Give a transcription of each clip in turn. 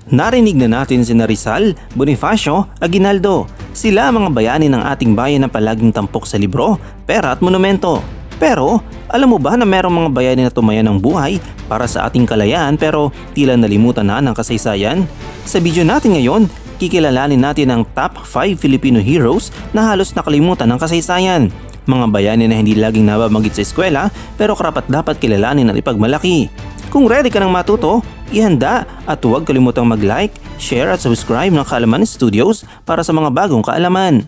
Narinig na natin sina Rizal, Bonifacio, Aguinaldo. Sila ang mga bayani ng ating bayan na palaging tampok sa libro, pera at monumento. Pero alam mo ba na merong mga bayani na tumaya ng buhay para sa ating kalayaan pero tila nalimutan na ng kasaysayan? Sa video natin ngayon, kikilalanin natin ang top 5 Filipino heroes na halos nakalimutan ng kasaysayan. Mga bayani na hindi laging nababanggit sa eskwela pero karapat-dapat kilalanin at ipagmalaki. Kung ready ka ng matuto, ihanda at huwag kalimutang mag-like, share at subscribe ng Kaalaman Studios para sa mga bagong kaalaman.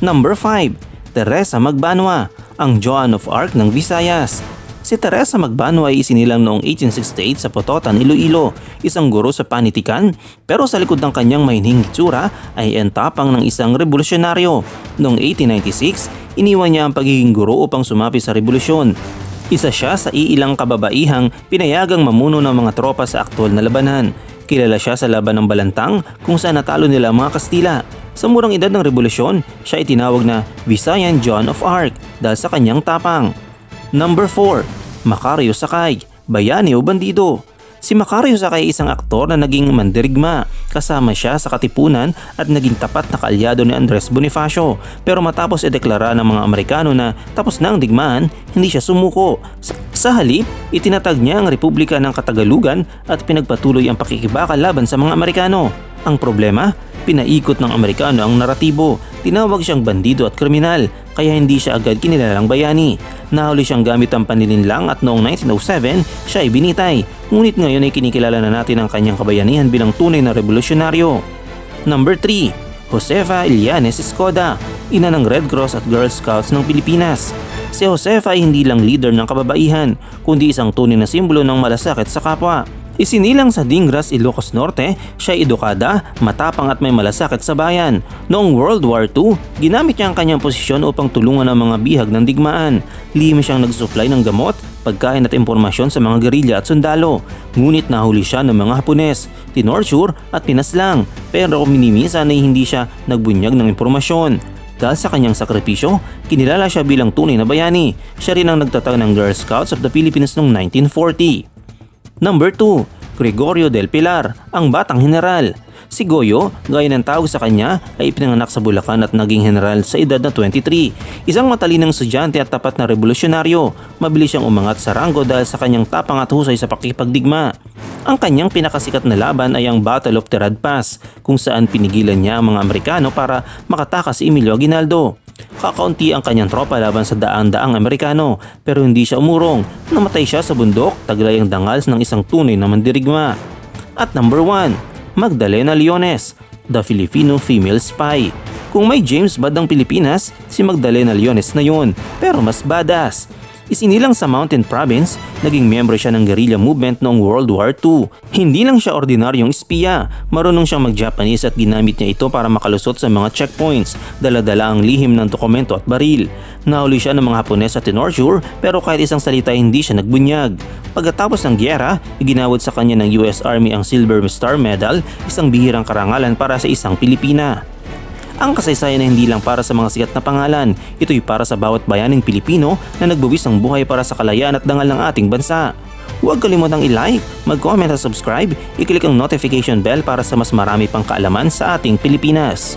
Number 5. Teresa Magbanua, ang Joan of Arc ng Visayas. Si Teresa Magbanua ay isinilang noong 1868 sa Pototan, Iloilo, isang guro sa panitikan, pero sa likod ng kanyang mahinhing hitsura ay entapang ng isang revolusyonaryo. Noong 1896, iniwan niya ang pagiging guro upang sumapi sa revolusyon. Isa siya sa iilang kababaihang pinayagang mamuno ng mga tropa sa aktwal na labanan. Kilala siya sa laban ng Balantang kung saan natalo nila ang mga Kastila. Sa murang edad ng revolusyon, siya ay tinawag na Visayan Joan of Arc dahil sa kanyang tapang. Number 4. Macario Sakay, bayani o bandido. Si Macario Sakay ay isang aktor na naging mandirigma. Kasama siya sa katipunan at naging tapat na kaalyado ni Andres Bonifacio. Pero matapos ideklara ng mga Amerikano na tapos na ang digmaan, hindi siya sumuko. Sa halip, itinatag niya ang Republika ng Katagalugan at pinagpatuloy ang pakikibaka laban sa mga Amerikano. Ang problema, pinaikot ng Amerikano ang naratibo. Tinawag siyang bandido at kriminal, kaya hindi siya agad kinilalang bayani. Nahuli siyang gamit ang paninlinlang at noong 1907 siya ay binitay. Ngunit ngayon ay kinikilala na natin ang kanyang kabayanihan bilang tunay na revolusyonaryo. Number 3. Josefa Ilianes Escoda, ina ng Red Cross at Girl Scouts ng Pilipinas. Si Josefa ay hindi lang leader ng kababaihan, kundi isang tunay na simbolo ng malasakit sa kapwa. Isinilang sa Dingras, Ilocos Norte, siya ay edukada, matapang at may malasakit sa bayan. Noong World War II, ginamit niya ang kanyang posisyon upang tulungan ang mga bihag ng digmaan. Lihim siyang nagsusupply ng gamot, pagkain at impormasyon sa mga gerilya at sundalo. Ngunit nahuli siya ng mga Hapones, tinorture at pinaslang. Pero minimisan ay hindi siya nagbunyag ng impormasyon. Dahil sa kanyang sakripisyo, kinilala siya bilang tunay na bayani. Siya rin ang nagtatag ng Girl Scouts of the Philippines noong 1940. Number 2. Gregorio del Pilar, ang batang general. Si Goyo, gaya ng tawag sa kanya, ay ipinanganak sa Bulacan at naging general sa edad na 23. Isang matalinang estudyante at tapat na revolusyonaryo. Mabilis siyang umangat sa ranggo dahil sa kanyang tapang at husay sa pakikipagdigma. Ang kanyang pinakasikat na laban ay ang Battle of Terad Pass, kung saan pinigilan niya ang mga Amerikano para makatakas si Emilio Aguinaldo. Kakaunti ang kanyang tropa laban sa daang-daang Amerikano, pero hindi siya umurong. Namatay siya sa bundok, taglay ang dangal ng isang tunay na mandirigma. At number 1. Magdalena Leones, the Filipino female spy. Kung may James Bond ang Pilipinas, si Magdalena Leones na yun, pero mas badass. Isinilang sa Mountain Province, naging miyembro siya ng guerrilla movement noong World War II. Hindi lang siya ordinaryong espiya, marunong siyang mag-Japanese at ginamit niya ito para makalusot sa mga checkpoints, dala-dala ang lihim ng dokumento at baril. Nahuli siya ng mga Hapones at tinorture pero kahit isang salita hindi siya nagbunyag. Pagkatapos ng gyera, iginawad sa kanya ng US Army ang Silver Star Medal, isang bihirang karangalan para sa isang Pilipina. Ang kasaysayan ay hindi lang para sa mga sikat na pangalan, ito'y para sa bawat bayaning Pilipino na nagbuwis ng buhay para sa kalayaan at dangal ng ating bansa. Huwag kalimutang i-like, mag-comment at subscribe, i-click ang notification bell para sa mas marami pang kaalaman sa ating Pilipinas.